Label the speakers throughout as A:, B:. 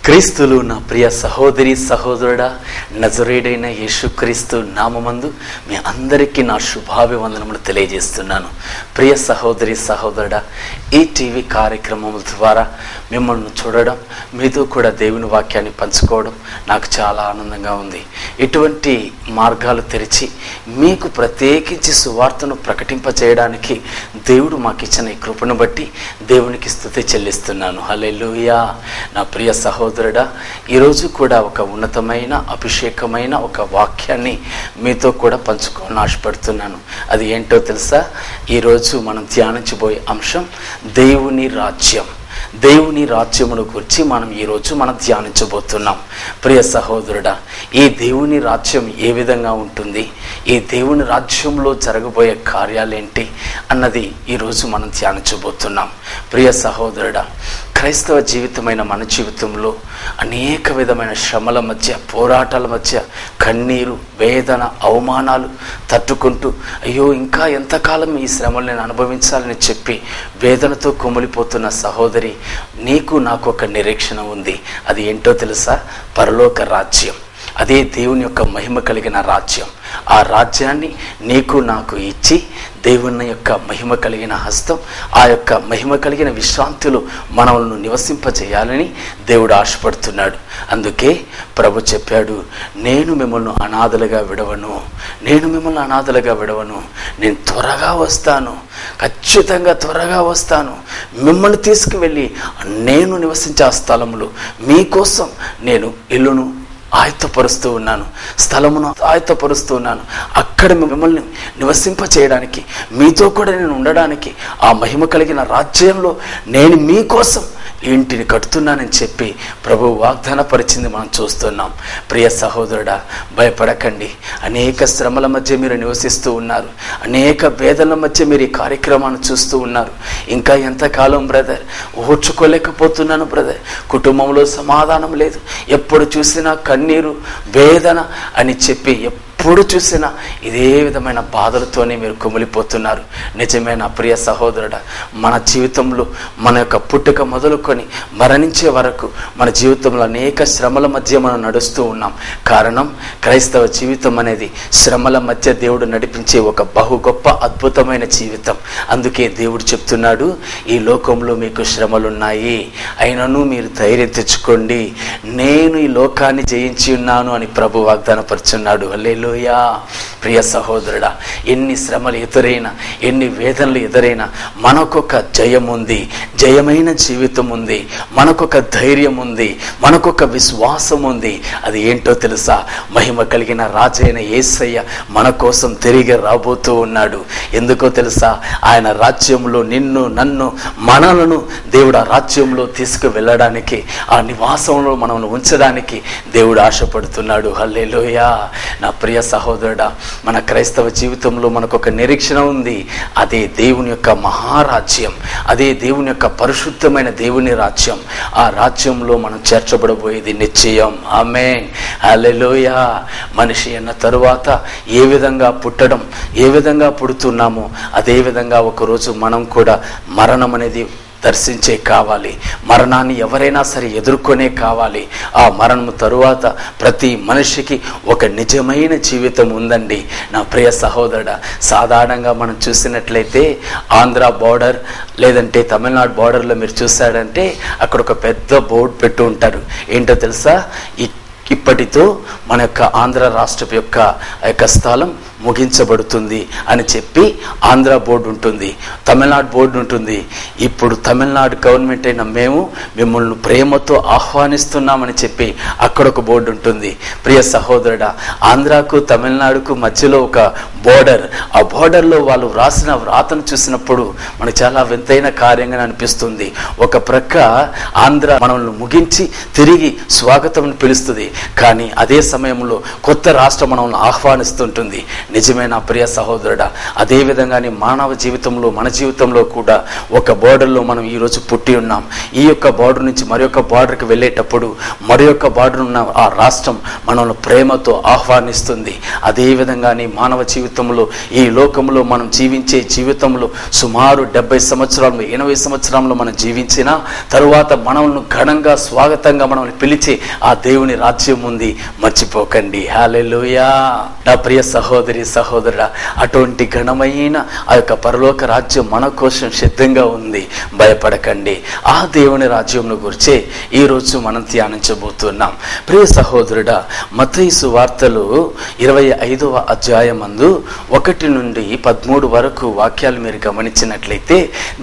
A: క్రీస్తులు నా ప్రియ సహోదరి సహోదరుడా, నజరేయుడైన యేసుక్రీస్తు నామమందు మీ అందరికీ నా శుభాభివందనములు తెలియజేస్తున్నాను. ప్రియ సహోదరి సహోదరుడా, ఈ టీవీ కార్యక్రమముల ద్వారా మిమ్మల్ని చూడడం, మీతో కూడా దేవుని వాక్యాన్ని పంచుకోవడం నాకు చాలా ఆనందంగా ఉంది. ఇటువంటి మార్గాలు తెరిచి మీకు ప్రత్యేకించి సువార్తను ప్రకటింపచేయడానికి దేవుడు మాకు ఇచ్చిన ఈ కృపను బట్టి దేవునికి స్తుతి చెల్లిస్తున్నాను. హల్లెలూయా. నా ప్రియ సహోదరుడా, ఈరోజు కూడా ఒక ఉన్నతమైన అభిషేకమైన ఒక వాక్యాన్ని మీతో కూడా పంచుకోవాలని ఆశపడుతున్నాను. అది ఏంటో తెలుసా? ఈరోజు మనం ధ్యానించబోయే అంశం దేవుని రాజ్యం. దేవుని రాజ్యమును గురించి ఈరోజు మనం ధ్యానించబోతున్నాం. ప్రియ సహోదరుడా, ఈ దేవుని రాజ్యం ఏ విధంగా ఉంటుంది, ఈ దేవుని రాజ్యంలో జరగబోయే కార్యాలేంటి అన్నది ఈరోజు మనం ధ్యానించబోతున్నాం. ప్రియ సహోదరుడా, క్రైస్తవ జీవితమైన మన జీవితంలో అనేక విధమైన శ్రమల మధ్య, పోరాటాల మధ్య, కన్నీరు, వేదన, అవమానాలు తట్టుకుంటూ అయ్యో ఇంకా ఎంతకాలం ఈ శ్రమలు నేను అనుభవించాలని చెప్పి వేదనతో కుమిలిపోతున్న సహోదరి, నీకు నాకు ఒక నిరీక్షణ ఉంది. అది ఏంటో తెలుసా? పరలోక రాజ్యం. అదే దేవుని యొక్క మహిమ కలిగిన రాజ్యం. ఆ రాజ్యాన్ని నీకు నాకు ఇచ్చి దేవుని యొక్క మహిమ కలిగిన హస్తం, ఆ యొక్క మహిమ కలిగిన విశ్రాంతిలో మనల్ని నివసింపజేయాలని దేవుడు ఆశపడుతున్నాడు. అందుకే ప్రభు చెప్పాడు, నేను మిమ్మల్ని అనాథలుగా విడవను, నేను త్వరగా వస్తాను, ఖచ్చితంగా త్వరగా వస్తాను. మిమ్మల్ని తీసుకువెళ్ళి నేను నివసించే ఆ స్థలములో మీకోసం నేను ఇల్లును ఆయత్తపరుస్తూ ఉన్నాను, స్థలమును ఆయత్తపరుస్తూ ఉన్నాను. అక్కడ మిమ్మల్ని నివసింప చేయడానికి, మీతో కూడా నేను ఉండడానికి, ఆ మహిమ కలిగిన రాజ్యంలో నేను మీకోసం ఇంటిని కడుతున్నానని చెప్పి ప్రభు వాగ్దాన పరిచింది మనం చూస్తున్నాం. ప్రియ సహోదరుడా, భయపడకండి. అనేక శ్రమల మధ్య మీరు నివసిస్తూ ఉన్నారు, అనేక వేదనల మధ్య మీరు ఈ కార్యక్రమాన్ని చూస్తూ ఉన్నారు. ఇంకా ఎంతకాలం బ్రదర్, ఓర్చుకోలేకపోతున్నాను బ్రదర్, కుటుంబంలో సమాధానం లేదు, ఎప్పుడు చూసినా కన్నీరు, వేదన అని చెప్పి ఎప్పుడు చూసినా ఇదే విధమైన బాధలతోనే మీరు కుమిలిపోతున్నారు. నిజమే నా ప్రియ సహోదరుడా, మన జీవితంలో మన యొక్క పుట్టుక మొదలుకొని మరణించే వరకు మన జీవితంలో అనేక శ్రమల మధ్య మనం నడుస్తూ ఉన్నాం. కారణం, క్రైస్తవ జీవితం అనేది శ్రమల మధ్య దేవుడు నడిపించే ఒక బహు గొప్ప అద్భుతమైన జీవితం. అందుకే దేవుడు చెప్తున్నాడు, ఈ లోకంలో మీకు శ్రమలున్నాయి, అయినను మీరు ధైర్యం తెచ్చుకోండి, నేను ఈ లోకాన్ని జయించి ఉన్నాను అని ప్రభు వాగ్దానపరుచున్నాడు. హల్లెలూయా. ప్రియ సహోదరుడా, ఎన్ని శ్రమలు ఎదురైనా, ఎన్ని వేదనలు ఎదురైనా మనకొక జయం ఉంది, జయమైన జీవితం ఉంది, మనకొక ధైర్యం ఉంది, మనకొక విశ్వాసం ఉంది. అది ఏంటో తెలుసా? మహిమ కలిగిన రాజైన యేసయ్య మన కోసం తిరిగి రాబోతూ ఉన్నాడు. ఎందుకో తెలుసా? ఆయన రాజ్యంలో నిన్ను, నన్ను, మనలను దేవుడు ఆ రాజ్యంలో తీసుకు వెళ్ళడానికి, ఆ నివాసంలో మనల్ని ఉంచడానికి దేవుడు ఆశపడుతున్నాడు. హల్లెలూయా. నా ప్రియ సహోదరుడా, మన క్రైస్తవ జీవితంలో మనకొక నిరీక్షణ ఉంది. అదే దేవుని యొక్క మహారాజ్యం, అదే దేవుని యొక్క పరిశుద్ధమైన దేవుని రాజ్యం. ఆ రాజ్యంలో మనం చేర్చబడబోయేది నిశ్చయం. ఆమేన్. హల్లెలూయా. మనిషి అన్న తరువాత ఏ విధంగా పుట్టడం, ఏ విధంగా పుడుతున్నామో అదే విధంగా ఒకరోజు మనం కూడా మరణం అనేది దర్శించే కావాలి. మరణాన్ని ఎవరైనా సరే ఎదుర్కొనే కావాలి. ఆ మరణం తరువాత ప్రతి మనిషికి ఒక నిజమైన జీవితం ఉందండి. నా ప్రియ సహోదరుడా, సాధారణంగా మనం చూసినట్లయితే ఆంధ్ర బార్డర్ లేదంటే తమిళనాడు బార్డర్లో మీరు చూసాడంటే అక్కడ ఒక పెద్ద బోర్డు పెట్టు ఉంటారు. ఏంటో తెలుసా? ఇప్పటితో మన యొక్క ఆంధ్ర రాష్ట్రం యొక్క స్థలం ముగించబడుతుంది అని చెప్పి ఆంధ్ర బోర్డు ఉంటుంది, తమిళనాడు బోర్డు ఉంటుంది. ఇప్పుడు తమిళనాడు గవర్నమెంట్ అయిన మేము మిమ్మల్ని ప్రేమతో ఆహ్వానిస్తున్నామని చెప్పి అక్కడ ఒక బోర్డు ఉంటుంది. ప్రియ సహోదరుడా, ఆంధ్రాకు తమిళనాడుకు మధ్యలో ఒక బోర్డర్, ఆ బోర్డర్లో వాళ్ళు వ్రాసిన వ్రాతను చూసినప్పుడు మనకు చాలా వింతైన కార్యంగా అనిపిస్తుంది. ఒక ప్రక్క ఆంధ్ర మనల్ని ముగించి తిరిగి స్వాగతం పిలుస్తుంది, కానీ అదే సమయంలో కొత్త రాష్ట్రం మనల్ని ఆహ్వానిస్తుంటుంది. నిజమైన ప్రియ సహోదరుడా, అదేవిధంగానే మానవ జీవితంలో, మన జీవితంలో కూడా ఒక బోర్డర్లో మనం ఈరోజు పుట్టి ఉన్నాం. ఈ యొక్క బార్డర్ నుంచి మరొక బార్డర్కి వెళ్ళేటప్పుడు మరొక బార్డర్ ఉన్న ఆ రాష్ట్రం మనల్ని ప్రేమతో ఆహ్వానిస్తుంది. అదేవిధంగానే మానవ జీవితంలో, ఈ లోకంలో మనం జీవించే జీవితంలో సుమారు 70 సంవత్సరాలు 80 సంవత్సరాలు మనం జీవించిన తరువాత మనల్ని ఘనంగా స్వాగతంగా మనల్ని పిలిచే ఆ దేవుని రాజ్యం ఉంది, మర్చిపోకండి. హల్లెలూయా. నా ప్రియ సహోదరి సహోదరుడా, అటువంటి ఘనమైన ఆ యొక్క పరలోక రాజ్యం మన కోసం సిద్ధంగా ఉంది, భయపడకండి. ఆ దేవుని రాజ్యంను గురించే ఈరోజు మనం ధ్యానించబోతున్నాం. ప్రియ సహోదరుడా, మత్తయి సువార్తలు 25వ అధ్యాయమందు 1 నుండి 13 వరకు వాక్యాలు మీరు గమనించినట్లయితే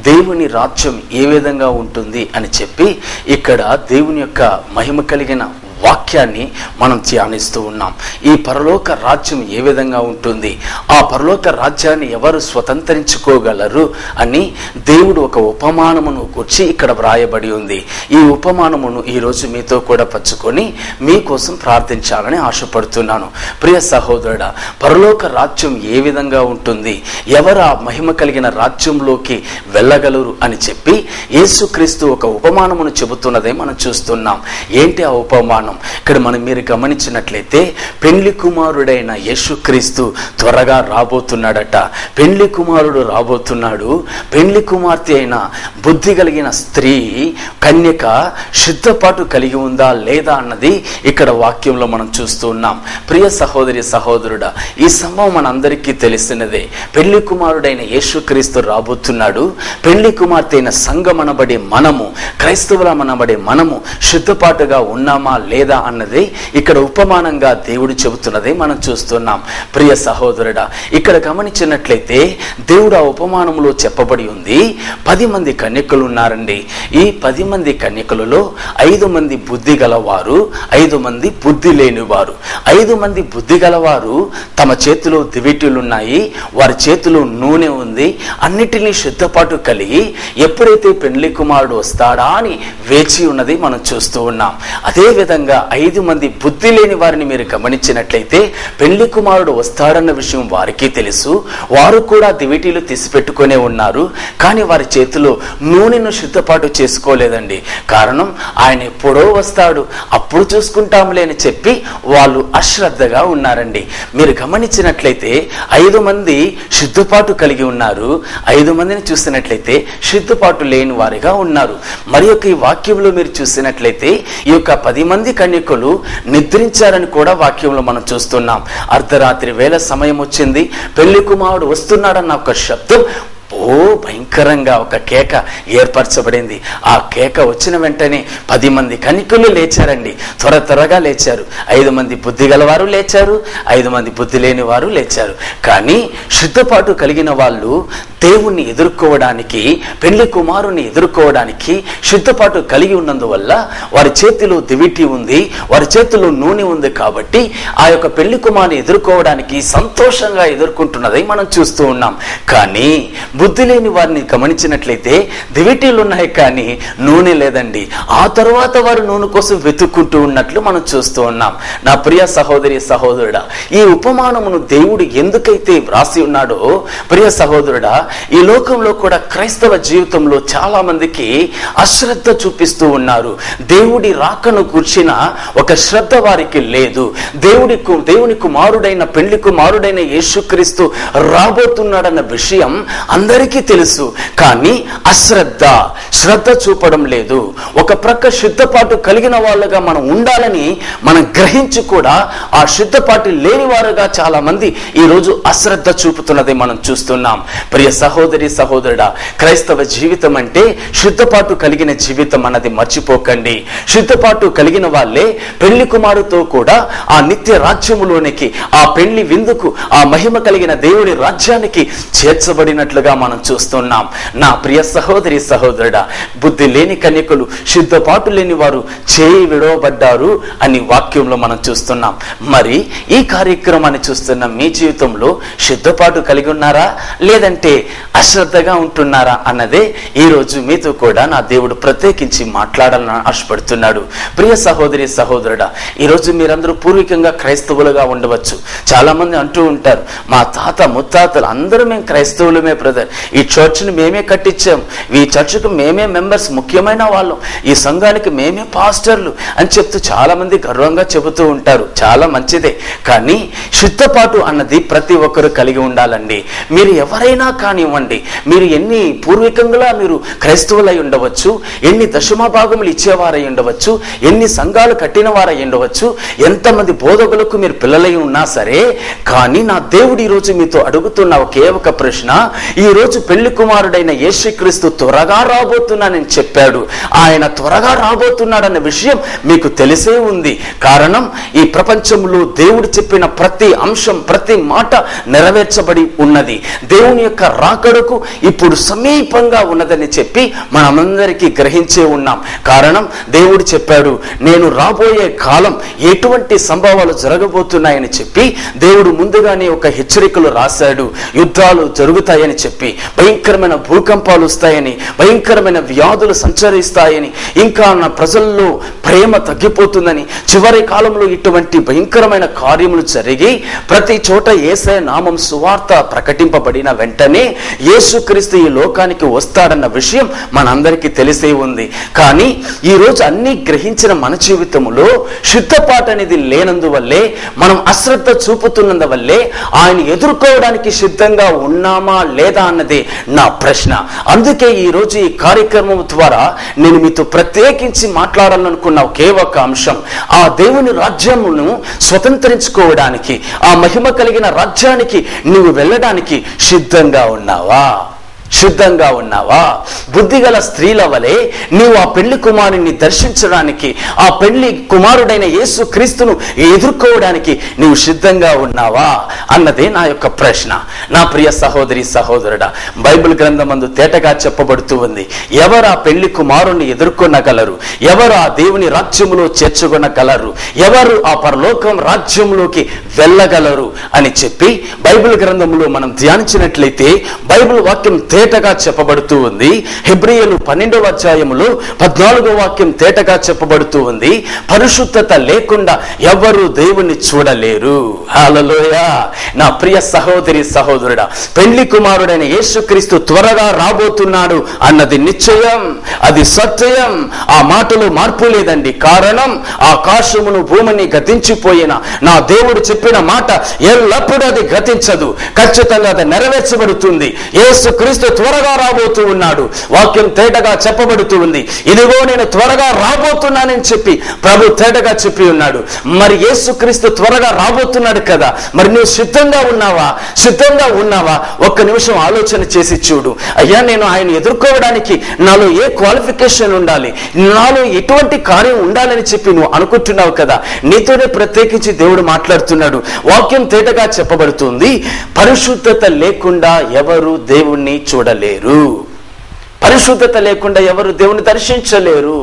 A: దేవుని రాజ్యం ఏ విధంగా ఉంటుంది అని చెప్పి ఇక్కడ దేవుని యొక్క మహిమ కలిగిన వాక్యాన్ని మనం ధ్యానిస్తూ ఉన్నాం. ఈ పరలోక రాజ్యం ఏ విధంగా ఉంటుంది, ఆ పరలోక రాజ్యాన్ని ఎవరు స్వతంత్రించుకోగలరు అని దేవుడు ఒక ఉపమానమును గురించి ఇక్కడ వ్రాయబడి ఉంది. ఈ ఉపమానమును ఈరోజు మీతో కూడా పంచుకొని మీకోసం ప్రార్థించాలని ఆశపడుతున్నాను. ప్రియ సహోదరుడా, పరలోక రాజ్యం ఏ విధంగా ఉంటుంది, ఎవరు ఆ మహిమ కలిగిన రాజ్యంలోకి వెళ్ళగలరు అని చెప్పి యేసుక్రీస్తు ఒక ఉపమానమును చెబుతున్నదే మనం చూస్తున్నాం. ఏంటి ఆ ఉపమానం? ఇక్కడ మీరు గమనించినట్లయితే పెండ్లి కుమారుడైన యేసుక్రీస్తు త్వరగా రాబోతున్నాడట. పెండ్లి కుమారుడు రాబోతున్నాడు. పెండ్లి కుమార్తె అయిన బుద్ధి కలిగిన స్త్రీ కన్యక సిద్ధపాటు కలిగి ఉందా లేదా అన్నది ఇక్కడ వాక్యంలో మనం చూస్తూ ఉన్నాం. ప్రియ సహోదరి సహోదరుడా, ఈ సంభవం మనందరికీ తెలిసినదే. పెండ్లి కుమారుడైన యేసుక్రీస్తు రాబోతున్నాడు. పెండ్లి కుమార్తె అయిన సంఘమనబడే మనము, క్రైస్తవులమనబడే మనము సిద్ధపాటుగా ఉన్నామా లేదా అన్నది ఇక్కడ ఉపమానంగా దేవుడు చెబుతున్నదే మనం చూస్తున్నాం. ప్రియ సహోదరుడా, ఇక్కడ గమనించినట్లయితే దేవుడు ఆ ఉపమానంలో చెప్పబడి ఉంది 10 మంది కన్యకలు ఉన్నారండి. ఈ 10 మంది కన్యకలలో 5 మంది బుద్ధి గలవారు, 5 మంది బుద్ధి లేనివారు. 5 మంది బుద్ధి గలవారు తమ చేతిలో దివిటీలున్నాయి, వారి చేతిలో నూనె ఉంది, అన్నిటినీ సిద్ధపాటు కలిగి ఎప్పుడైతే పెండ్లి కుమారుడు వస్తాడా అని వేచి ఉన్నది మనం చూస్తూ ఉన్నాం. అదే విధంగా 5 మంది బుద్ధి లేని వారిని మీరు గమనించినట్లయితే పెళ్లి కుమారుడు వస్తాడన్న విషయం వారికి తెలుసు, వారు కూడా దివిటీలు తీసిపెట్టుకునే ఉన్నారు. కానీ వారి చేతిలో నూనెను సిద్ధపాటు చేసుకోలేదండి. కారణం, ఆయన ఎప్పుడో వస్తాడు, అప్పుడు చూసుకుంటాంలే అని చెప్పి వాళ్ళు అశ్రద్ధగా ఉన్నారండి. మీరు గమనించినట్లయితే 5 మంది సిద్ధపాటు కలిగి ఉన్నారు, 5 మందిని చూసినట్లయితే సిద్ధపాటు లేని వారిగా ఉన్నారు. మరి యొక్క ఈ వాక్యంలో మీరు చూసినట్లయితే ఈ యొక్క 10 మంది కన్యకులు నిద్రించారని కూడా వాక్యంలో మనం చూస్తున్నాం. అర్ధరాత్రి వేళ సమయం వచ్చింది, పెళ్లి కుమారుడు వస్తున్నాడన్న ఒక శబ్దం భయంకరంగా ఒక కేక ఏర్పరచబడింది. ఆ కేక వచ్చిన వెంటనే 10 మంది కన్యకులు లేచారండి. త్వరగా లేచారు. 5 మంది బుద్ధి గలవారు లేచారు, 5 మంది బుద్ధి లేని వారు లేచారు. కానీ సిద్ధపాటు కలిగిన వాళ్ళు దేవుణ్ణి ఎదుర్కోవడానికి, పెళ్లి కుమారుని ఎదుర్కోవడానికి సిద్ధపాటు కలిగి ఉన్నందువల్ల వారి చేతిలో దివిటి ఉంది, వారి చేతిలో నూనె ఉంది. కాబట్టి ఆ యొక్క పెళ్లి కుమారుని ఎదుర్కోవడానికి సంతోషంగా ఎదుర్కొంటున్నది మనం చూస్తూ ఉన్నాం. కానీ బుద్ధి లేని వారిని గమనించినట్లయితే దివిటీలు ఉన్నాయి కానీ నూనె లేదండి. ఆ తరువాత వారు నూనె కోసం వెతుక్కుంటూ ఉన్నట్లు మనం చూస్తూ ఉన్నాం. నా ప్రియ సహోదరి సహోదరుడా, ఈ ఉపమానమును దేవుడు ఎందుకైతే వ్రాసి ఉన్నాడో ప్రియ సహోదరుడా, ఈ లోకంలో కూడా క్రైస్తవ జీవితంలో చాలా మందికి అశ్రద్ధ చూపిస్తూ ఉన్నారు. దేవుడి రాకను కూర్చిన ఒక శ్రద్ధ వారికి లేదు. దేవుని కుమారుడైన పెళ్లి కుమారుడైన యేసుక్రీస్తు రాబోతున్నాడన్న విషయం అందరికీ తెలుసు. కానీ శ్రద్ధ చూపడం లేదు. ఒక ప్రక్క సిద్ధపాటు కలిగిన వాళ్ళుగా మనం ఉండాలని మనం గ్రహించి కూడా ఆ సిద్ధపాటు లేని వారుగా చాలా మంది ఈ రోజు అశ్రద్ధ చూపుతున్నది మనం చూస్తున్నాం. ప్రియ సహోదరి సహోదరుడా, క్రైస్తవ జీవితం అంటే సిద్ధపాటు కలిగిన జీవితం అన్నది మర్చిపోకండి. సిద్ధపాటు కలిగిన వాళ్ళే పెళ్లి కుమారుతో కూడా ఆ నిత్య రాజ్యములోనికి, ఆ పెళ్లి విందుకు, ఆ మహిమ కలిగిన దేవుడి రాజ్యానికి చేర్చబడినట్లుగా మనం చూస్తున్నాం. నా ప్రియ సహోదరి సహోదరుడా, బుద్ధి లేని కన్యకులు, సిద్ధపాటు లేని వారు చేయి విడవబడ్డారు అని వాక్యంలో మనం చూస్తున్నాం. మరి ఈ కార్యక్రమాన్ని చూస్తున్న మీ జీవితంలో సిద్ధపాటు కలిగి ఉన్నారా, లేదంటే అశ్రద్ధగా ఉంటున్నారా అన్నదే ఈరోజు మీతో కూడా నా దేవుడు ప్రత్యేకించి మాట్లాడాలని ఆశపడుతున్నాడు. ప్రియ సహోదరి సహోదరుడా, ఈరోజు మీరందరూ పూర్వీకంగా క్రైస్తవులుగా ఉండవచ్చు. చాలా మంది అంటూ ఉంటారు, మా తాత ముత్తాతలు అందరూ మేము క్రైస్తవులమే బ్రదర్, ఈ చర్చ్ని మేమే కట్టించాం, ఈ చర్చ్కు మేమే మెంబర్స్, ముఖ్యమైన వాళ్ళం, ఈ సంఘానికి మేమే పాస్టర్లు అని చెప్తూ చాలా మంది గర్వంగా చెబుతూ ఉంటారు. చాలా మంచిదే, కానీ సిద్ధపాటు అన్నది ప్రతి ఒక్కరు కలిగి ఉండాలండి. మీరు ఎవరైనా కానివ్వండి, మీరు ఎన్ని పూర్వీకంగా మీరు క్రైస్తవులై ఉండవచ్చు, ఎన్ని దశమ భాగములు ఇచ్చేవారై ఉండవచ్చు, ఎన్ని సంఘాలు కట్టిన వారై ఉండవచ్చు, ఎంతమంది బోధకులకు మీరు పిల్లలై ఉన్నా సరే, కానీ నా దేవుడు ఈరోజు మీతో అడుగుతున్న ఒకే ఒక ప్రశ్న, ఈరోజు పెళ్లి కుమారుడైన యేసుక్రీస్తు త్వరగా రాబోతున్నానని చెప్పాడు. ఆయన త్వరగా రాబోతున్నాడన్న విషయం మీకు తెలిసే ఉంది. కారణం, ఈ ప్రపంచంలో దేవుడు చెప్పిన ప్రతి అంశం, ప్రతి మాట నెరవేర్చబడి ఉన్నది. దేవుని యొక్క రాకడకు ఇప్పుడు సమీపంగా ఉన్నదని చెప్పి మనమందరికీ గ్రహించే ఉన్నాం. కారణం, దేవుడు చెప్పాడు, నేను రాబోయే కాలం ఎటువంటి సంభవాలు జరగబోతున్నాయని చెప్పి దేవుడు ముందుగానే ఒక హెచ్చరికలు రాశాడు. యుద్ధాలు జరుగుతాయని చెప్పి, భయంకరమైన భూకంపాలు వస్తాయని, భయంకరమైన వ్యాధులు సంచరిస్తాయని, ఇంకా నా ప్రజల్లో ప్రేమ తగ్గిపోతుందని, చివరి కాలంలో ఇటువంటి భయంకరమైన కార్యములు జరిగి ప్రతి చోట యేసయ్య నామం సువార్త ప్రకటింపబడిన వెంటనే యేసుక్రీస్తు ఈ లోకానికి వస్తాడన్న విషయం మనందరికీ తెలిసే ఉంది. కానీ ఈరోజు అన్ని గ్రహించిన మన జీవితంలో సిద్ధపాటు అనేది లేనందువల్లే, మనం అశ్రద్ధ చూపుతున్నందువల్లే ఆయన ఎదుర్కోవడానికి సిద్ధంగా ఉన్నామా లేదా అన్నదే నా ప్రశ్న. అందుకే ఈరోజు ఈ కార్యక్రమం ద్వారా నేను మీతో ప్రత్యేకించి మాట్లాడాలనుకున్న ఒకే ఒక అంశం, ఆ దేవుని రాజ్యమును స్వతంత్రించుకోవడానికి, ఆ మహిమ కలిగిన రాజ్యానికి నువ్వు వెళ్ళడానికి సిద్ధంగా ఉన్నావా? సిద్ధంగా ఉన్నావా? బుద్ధిగల స్త్రీల వలె నీవు ఆ పెళ్లి కుమారుని దర్శించడానికి, ఆ పెళ్లి కుమారుడైన యేసు క్రీస్తును ఎదుర్కోవడానికి నీవు సిద్ధంగా ఉన్నావా అన్నదే నా యొక్క ప్రశ్న. నా ప్రియ సహోదరి సహోదరుడా, బైబిల్ గ్రంథమందు తేటగా చెప్పబడుతూ ఉంది, ఎవరు ఆ పెళ్లి కుమారుని ఎదుర్కొనగలరు, ఎవరు ఆ దేవుని రాజ్యములో చేర్చుకొనగలరు, ఎవరు ఆ పరలోకం రాజ్యంలోకి వెళ్ళగలరు అని చెప్పి బైబిల్ గ్రంథంలో మనం ధ్యానించినట్లయితే బైబిల్ వాక్యం తేటగా చెప్పబడుతూ ఉంది. హెబ్రీయులు 12వ అధ్యాయములో 14వ వాక్యం తేటగా చెప్పబడుతూ ఉంది, పరిశుద్ధత లేకుండా ఎవరు దేవుణ్ణి చూడలేరు. హల్లెలూయా. నా ప్రియ సహోదరి సహోదరుడా, పెళ్లి కుమారుడైన యేసుక్రీస్తు త్వరగా రాబోతున్నాడు అన్నది నిశ్చయం, అది సత్యం. ఆ మాటలో మార్పు లేదండి. కారణం, ఆకాశమును భూమిని గతించిపోయిన నా దేవుడు చెప్పిన మాట ఎల్లప్పుడూ అది గతించదు, ఖచ్చితంగా అది నెరవేర్చబడుతుంది. యేసుక్రీస్తు త్వరగా రాబోతూ ఉన్నాడు. వాక్యం తేటగా చెప్పబడుతూ ఉంది, ఇదిగో నేను త్వరగా రాబోతున్నానని చెప్పి ప్రభు తేటగా చెప్పి ఉన్నాడు. మరి యేసుక్రీస్తు త్వరగా రాబోతున్నాడు కదా, మరి నువ్వు సిద్ధంగా ఉన్నావా? సిద్ధంగా ఉన్నావా? ఒక్క నిమిషం ఆలోచన చేసి చూడు. అయ్యా, నేను ఆయన ఎదుర్కోవడానికి నాలో ఏ క్వాలిఫికేషన్ ఉండాలి, నాలో ఎటువంటి కార్యం ఉండాలని చెప్పి నువ్వు అనుకుంటున్నావు కదా, నీతోనే ప్రత్యేకించి దేవుడు మాట్లాడుతున్నాడు. వాక్యం తేటగా చెప్పబడుతుంది, పరిశుద్ధత లేకుండా ఎవరు దేవుణ్ణి చూడలేరు. పరిశుద్ధత లేకుండా ఎవరు దేవుని దర్శించలేరు.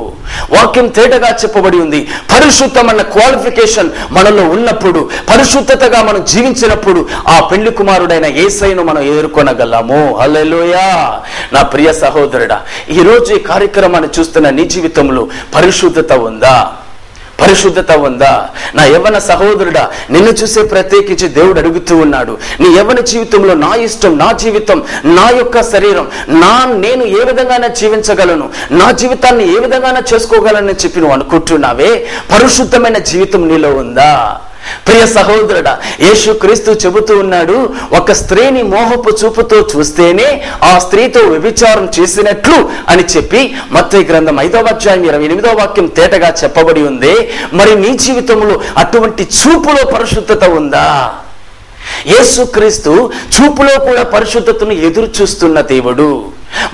A: వాక్యం తేటగా చెప్పబడి ఉంది. పరిశుద్ధం అన్న క్వాలిఫికేషన్ మనలో ఉన్నప్పుడు, పరిశుద్ధతగా మనం జీవించినప్పుడు ఆ పెళ్లి కుమారుడైన యేసయ్యను మనం ఎదుర్కొనగలము. హల్లెలూయా. నా ప్రియ సహోదరుడా, ఈరోజు ఈ కార్యక్రమాన్ని చూస్తున్న నీ జీవితంలో పరిశుద్ధత ఉందా? పరిశుద్ధత ఉందా? నా యవ్వన సహోదరుడా, నిన్ను చూసే ప్రత్యేకించి దేవుడు అడుగుతూ ఉన్నాడు, నీ యవ్వన జీవితంలో నా ఇష్టం, నా జీవితం, నా యొక్క శరీరం, నేను ఏ విధంగానే జీవించగలను, నా జీవితాన్ని ఏ విధంగానే చేసుకోగలను చెప్పి నువ్వు అనుకుంటున్నావే, పరిశుద్ధమైన జీవితం నీలో ఉందా? ప్రియ సహోదరుడా, యేసుక్రీస్తు చెబుతూ ఉన్నాడు, ఒక స్త్రీని మోహపు చూపుతో చూస్తేనే ఆ స్త్రీతో వ్యభిచారం చేసినట్లు అని చెప్పి మత్తయి గ్రంథం 5వ అధ్యాయం 28వ వాక్యం తేటగా చెప్పబడి ఉంది. మరి నీ జీవితంలో అటువంటి చూపులో పరిశుద్ధత ఉందా? యేసుక్రీస్తు చూపులో కూడా పరిశుద్ధతను ఎదురు చూస్తున్న దేవుడు,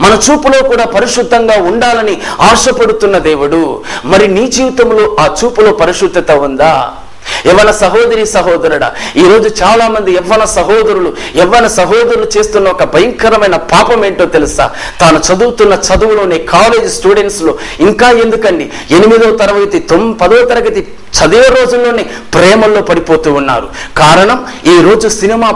A: మన చూపులో కూడా పరిశుద్ధంగా ఉండాలని ఆశపడుతున్న దేవుడు. మరి నీ జీవితంలో ఆ చూపులో పరిశుద్ధత ఉందా? యవ్వన సహోదరి సహోదరుడా, ఈరోజు చాలా మంది యవ్వన సహోదరులు చేస్తున్న ఒక భయంకరమైన పాపం ఏంటో తెలుసా? తాను చదువుతున్న చదువులోనే కాలేజ్ స్టూడెంట్స్ లో ఇంకా ఎందుకండి 8వ తరగతి 10వ తరగతి చదివే రోజుల్లోనే ప్రేమల్లో పడిపోతూ ఉన్నారు. కారణం ఈ రోజు సినిమా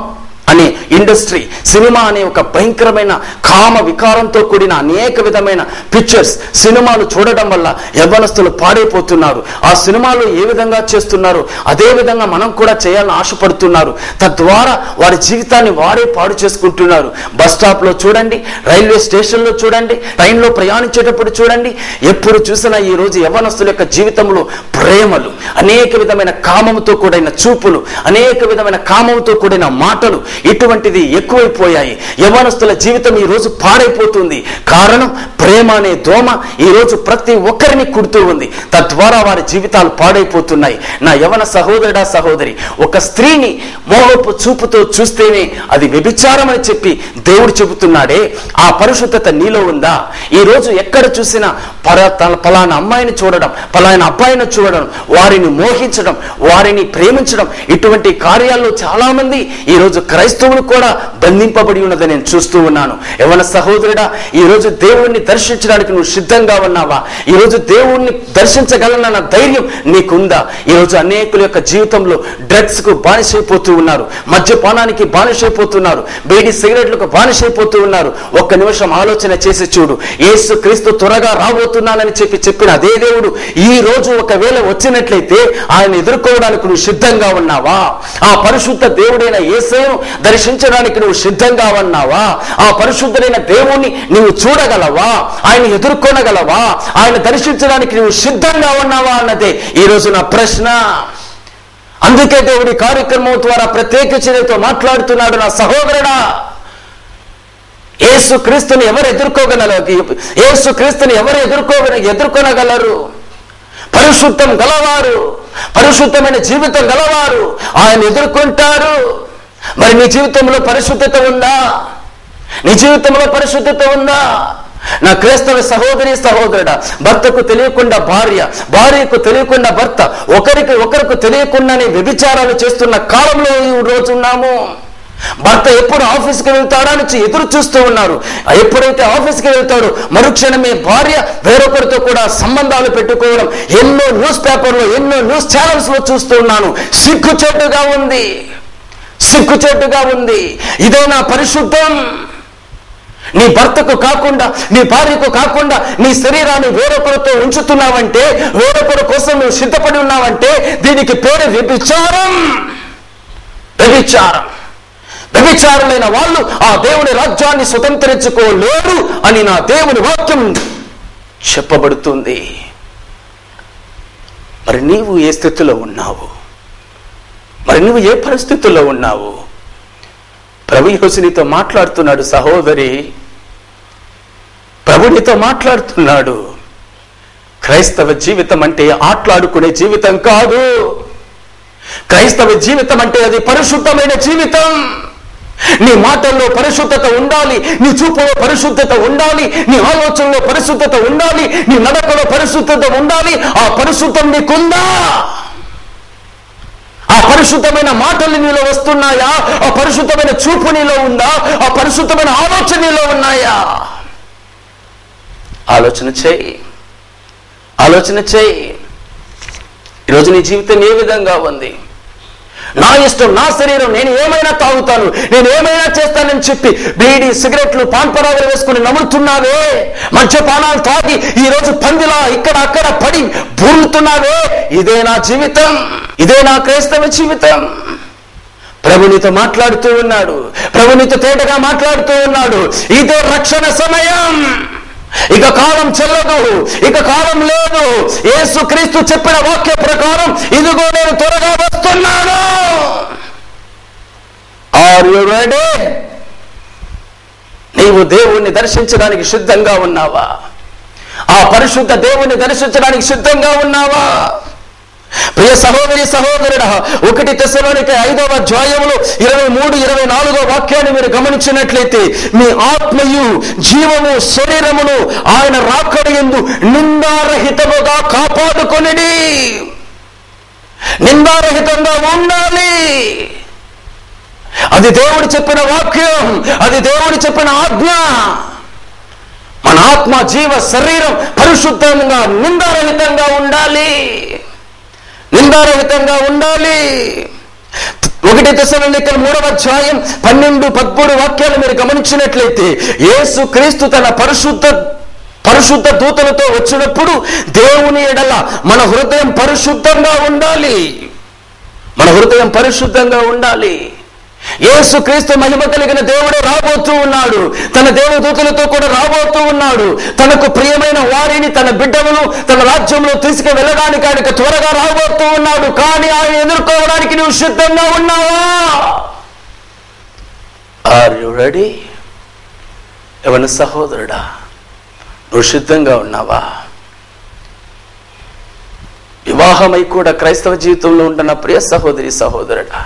A: అనే ఇండస్ట్రీ, సినిమా అనే ఒక భయంకరమైన కామ వికారంతో కూడిన అనేక విధమైన పిక్చర్స్, సినిమాలు చూడడం వల్ల యవ్వనస్తులు పాడైపోతున్నారు. ఆ సినిమాలు ఏ విధంగా చేస్తున్నారు అదే విధంగా మనం కూడా చేయాలని ఆశపడుతున్నారు. తద్వారా వారి జీవితాన్ని వారే పాడు చేసుకుంటున్నారు. బస్ స్టాప్ లో చూడండి, రైల్వే స్టేషన్ లో చూడండి, ట్రైన్లో ప్రయాణించేటప్పుడు చూడండి, ఎప్పుడు చూసినా ఈ రోజు యవ్వనస్తుల యొక్క జీవితంలో ప్రేమలు, అనేక విధమైన కామంతో కూడిన చూపులు, అనేక విధమైన కామంతో కూడిన మాటలు, ఇటువంటిది ఎక్కువైపోయాయి. యవ్వనస్తుల జీవితం ఈ రోజు పాడైపోతుంది. కారణం ప్రేమ అనే దోమ ఈ రోజు ప్రతి ఒక్కరిని కుడుతూ ఉంది. తద్వారా వారి జీవితాలు పాడైపోతున్నాయి. నా యవ్వన సహోదరుడా సహోదరి, ఒక స్త్రీని మోహపు చూపుతో చూస్తేనే అది వ్యభిచారం అని చెప్పి దేవుడు చెబుతున్నాడే, ఆ పరిశుద్ధత నీలో ఉందా? ఈ రోజు ఎక్కడ చూసినా పలానా అమ్మాయిని చూడడం, పలానా అబ్బాయిని చూడడం, వారిని మోహించడం, వారిని ప్రేమించడం, ఇటువంటి కార్యాల్లో చాలా మంది ఈ రోజు క్రైస్తవులు కూడా బంధింపబడి ఉన్నదని నేను చూస్తూ ఉన్నాను. యవ్వన సహోదరుడా, ఈ రోజు దేవుణ్ణి దర్శించడానికి నువ్వు సిద్ధంగా ఉన్నావా? ఈ రోజు దేవుణ్ణి దర్శించగలనన్న ధైర్యం నీకుందా? ఈ రోజు అనేకుల యొక్క జీవితంలో డ్రగ్స్ కు బానిసైపోతూ ఉన్నారు, మద్యపానానికి బానిసైపోతున్నారు, బీడీ సిగరెట్లకు బానిసైపోతూ ఉన్నారు. ఒక్క నిమిషం ఆలోచన చేసి చూడు. యేసు క్రీస్తు త్వరగా రాబోతున్నానని చెప్పిన అదే దేవుడు ఈ రోజు ఒకవేళ వచ్చినట్లయితే ఆయన ఎదుర్కోవడానికి నువ్వు సిద్ధంగా ఉన్నావా? ఆ పరిశుద్ధ దేవుడైన యేసును దర్శించడానికి నువ్వు సిద్ధంగా ఉన్నావా? ఆ పరిశుద్ధుడైన దేవుణ్ణి నువ్వు చూడగలవా? ఆయన ఎదుర్కొనగలవా? ఆయన దర్శించడానికి నువ్వు సిద్ధంగా ఉన్నావా అన్నదే ఈ రోజు నా ప్రశ్న. అందుకే దేవుడి కార్యక్రమం ద్వారా ప్రత్యేకించినతో మాట్లాడుతున్నాడు. నా సహోదరుడా, యేసు క్రీస్తుని ఎవరు ఎదుర్కొనగలరు? పరిశుద్ధం గలవారు, పరిశుద్ధమైన జీవితం గలవారు ఆయన ఎదుర్కొంటారు. మరి నీ జీవితంలో పరిశుద్ధత ఉందా? నీ జీవితంలో పరిశుద్ధత ఉందా? నా క్రైస్తవ సహోదరి సహోదరుడా, భర్తకు తెలియకుండా భార్య, భార్యకు తెలియకుండా భర్త, ఒకరికి తెలియకుండానే వ్యభిచారాలు చేస్తున్న కాలంలో ఈ రోజు ఉన్నాము. భర్త ఎప్పుడు ఆఫీస్కి వెళ్తాడా నుంచి ఎదురు చూస్తూ ఉన్నారు. ఎప్పుడైతే ఆఫీస్కి వెళ్తాడో మరుక్షణమే భార్య వేరొకరితో కూడా సంబంధాలు పెట్టుకోవడం ఎన్నో న్యూస్ పేపర్లో, ఎన్నో న్యూస్ ఛానల్స్ లో చూస్తూ ఉన్నాను. సిగ్గుచేటుగా ఉంది. ఇదే నా పరిశుద్ధం? నీ భర్తకు కాకుండా, నీ భార్యకు కాకుండా నీ శరీరాన్ని వేరొకరితో ఉంచుతున్నావంటే, వేరొకరి కోసం నువ్వు సిద్ధపడి ఉన్నావంటే దీనికి పేరు వ్యభిచారం. వ్యభిచారులైన వాళ్ళు ఆ దేవుని రాజ్యాన్ని స్వతంత్రించుకోలేరు అని నా దేవుని వాక్యం చెప్పబడుతుంది. మరి నీవు ఏ స్థితిలో ఉన్నావు? మరి నువ్వు ఏ పరిస్థితుల్లో ఉన్నావు? ప్రభు యేసు నీతో మాట్లాడుతున్నాడు సహోదరి, ప్రభు నీతో మాట్లాడుతున్నాడు. క్రైస్తవ జీవితం అంటే ఆటలాడుకునే జీవితం కాదు. క్రైస్తవ జీవితం అంటే అది పరిశుద్ధమైన జీవితం. నీ మాటల్లో పరిశుద్ధత ఉండాలి, నీ చూపులో పరిశుద్ధత ఉండాలి, నీ ఆలోచనలో పరిశుద్ధత ఉండాలి, నీ నడకలో పరిశుద్ధత ఉండాలి. ఆ పరిశుద్ధం నీకుందా? ఆ పరిశుద్ధమైన మాటలు నీలో వస్తున్నాయా? ఆ పరిశుద్ధమైన చూపు నీలో ఉందా? ఆ పరిశుద్ధమైన ఆలోచన నీలో ఉన్నాయా? ఆలోచన చేయి. ఈరోజు నీ జీవితం ఏ విధంగా ఉంది? నా ఇష్టం, నా శరీరం, నేను ఏమైనా తాగుతాను, నేను ఏమైనా చేస్తానని చెప్పి బీడీ సిగరెట్లు పాన్పరాగులు వేసుకుని నమ్ముతున్నావే, మద్యపానాలు తాగి ఈ రోజు పందిలా ఇక్కడ అక్కడ పడి బూరుతున్నావే. ఇదే నా జీవితం? ఇదే నా క్రైస్తవ జీవితం? ప్రభు నీతో మాట్లాడుతూ ఉన్నాడు. ప్రభు నీతో తేటగా మాట్లాడుతూ ఉన్నాడు. ఇదే రక్షణ సమయం. ఇక కాలం చెల్లదు, ఇక కాలం లేదు. యేసు క్రీస్తు చెప్పిన వాక్య ప్రకారం ఇదిగో నేను త్వరగా వస్తున్నాను. Are you ready? నీవు దేవుణ్ణి దర్శించడానికి సిద్ధంగా ఉన్నావా? ఆ పరిశుద్ధ దేవుణ్ణి దర్శించడానికి సిద్ధంగా ఉన్నావా? ప్రియ సహోదరి సహోదరుడా, 1 తెస్సలోనికే 5వ అధ్యాయములో 23-24 వాక్యాన్ని మీరు గమనించినట్లయితే, మీ ఆత్మయు జీవము శరీరమును ఆయన రాకడ యందు నిందారహితముగా కాపాడుకొనిడి. నిందారహితంగా ఉండాలి. అది దేవుడు చెప్పిన వాక్యం, అది దేవుడు చెప్పిన ఆజ్ఞ. మన ఆత్మ, జీవ, శరీరం పరిశుద్ధంగా నిందారహితంగా ఉండాలి. నిందారహితంగా ఉండాలి. 1 తెస్సలోనికీయుల 3వ అధ్యాయం 12-13 వాక్యాలు మీరు గమనించినట్లయితే, యేసు క్రీస్తు తన పరిశుద్ధ దూతలతో వచ్చినప్పుడు దేవుని ఎడల మన హృదయం పరిశుద్ధంగా ఉండాలి. మన హృదయం పరిశుద్ధంగా ఉండాలి. యేసు క్రీస్తు మహిమ కలిగిన దేవుడు రాబోతూ ఉన్నాడు. తన దేవదూతలతో కూడా రాబోతూ ఉన్నాడు. తనకు ప్రియమైన వారిని, తన బిడ్డలను తన రాజ్యంలో తీసుకు వెళ్ళడానికి ఆయన త్వరగా రాబోతూ ఉన్నాడు. కానీ ఆయన ఎదుర్కోవడానికి నువ్వు సిద్ధంగా ఉన్నావా? Are you ready? ఎవరి సహోదరుడా, నువ్వు సిద్ధంగా ఉన్నావా? వివాహమై కూడా క్రైస్తవ జీవితంలో ఉంటున్న ప్రియ సహోదరి, సహోదరుడా,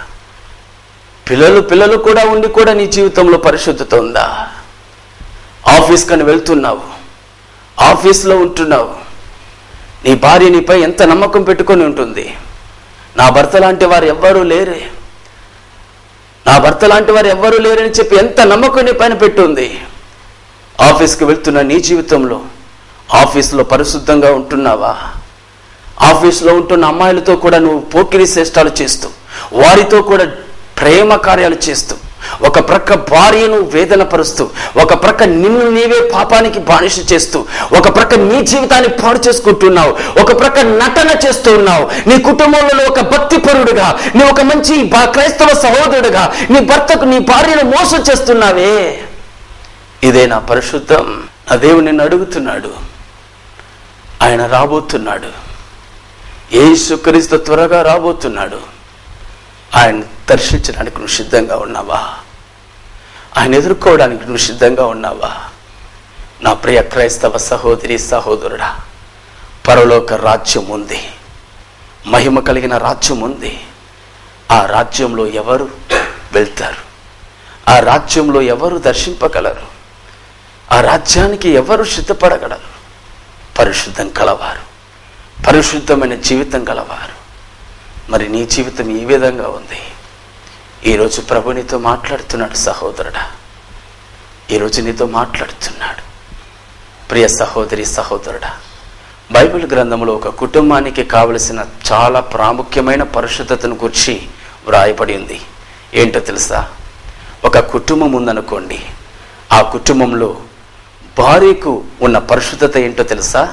A: పిల్లలు కూడా ఉండి కూడా నీ జీవితంలో పరిశుద్ధత ఉందా? ఆఫీస్ కని వెళ్తున్నావు, ఆఫీస్లో ఉంటున్నావు, నీ భార్య నీపై ఎంత నమ్మకం పెట్టుకొని ఉంటుంది. నా భర్త లాంటి వారు ఎవ్వరూ లేరే, నా భర్త లాంటి వారు ఎవ్వరూ లేరని చెప్పి ఎంత నమ్మకం నీ పైన పెట్టుంది. ఆఫీస్కి వెళ్తున్న నీ జీవితంలో ఆఫీస్లో పరిశుద్ధంగా ఉంటున్నావా? ఆఫీస్లో ఉంటున్న అమ్మాయిలతో కూడా నువ్వు పోకిరి చేష్టాలు చేస్తూ, వారితో కూడా ప్రేమ కార్యాలు చేస్తూ, ఒక ప్రక్క భార్యను వేదన పరుస్తూ, ఒక ప్రక్క నిన్ను నీవే పాపానికి బానిస చేస్తూ, ఒక ప్రక్క నీ జీవితాన్ని పాడు చేసుకుంటున్నావు, ఒక ప్రక్క నటన చేస్తూ ఉన్నావు. నీ కుటుంబంలో ఒక భక్తిపరుడుగా, నీ ఒక మంచి క్రైస్తవ సహోదరుడుగా నీ భర్తకు, నీ భార్యను మోసం చేస్తున్నావే. ఇదే నా పరిశుద్ధం? నా దేవుడు నిన్ను అడుగుతున్నాడు. ఆయన రాబోతున్నాడు. యేసుక్రీస్తు త్వరగా రాబోతున్నాడు. ఆయన దర్శించడానికి నువ్వు సిద్ధంగా ఉన్నావా? ఆయన ఎదుర్కోవడానికి నువ్వు సిద్ధంగా ఉన్నావా? నా ప్రియ క్రైస్తవ సహోదరి, సహోదరుడా, పరలోక రాజ్యం ఉంది, మహిమ కలిగిన రాజ్యం ఉంది. ఆ రాజ్యంలో ఎవరు వెళ్తారు? ఆ రాజ్యంలో ఎవరు దర్శింపగలరు? ఆ రాజ్యానికి ఎవరు సిద్ధపడగలరు? పరిశుద్ధం కలవారు, పరిశుద్ధమైన జీవితం గలవారు. మరి నీ జీవితం ఈ విధంగా ఉంది. ఈరోజు ప్రభు నీతో మాట్లాడుతున్నాడు సహోదరుడా, ఈరోజు నీతో మాట్లాడుతున్నాడు. ప్రియ సహోదరి, సహోదరుడా, బైబిల్ గ్రంథంలో ఒక కుటుంబానికి కావలసిన చాలా ప్రాముఖ్యమైన పరిశుద్ధతను గురించి వ్రాయబడి ఉంది. ఏంటో తెలుసా? ఒక కుటుంబం ఉందనుకోండి, ఆ కుటుంబంలో భార్యకు ఉన్న పరిశుద్ధత ఏంటో తెలుసా?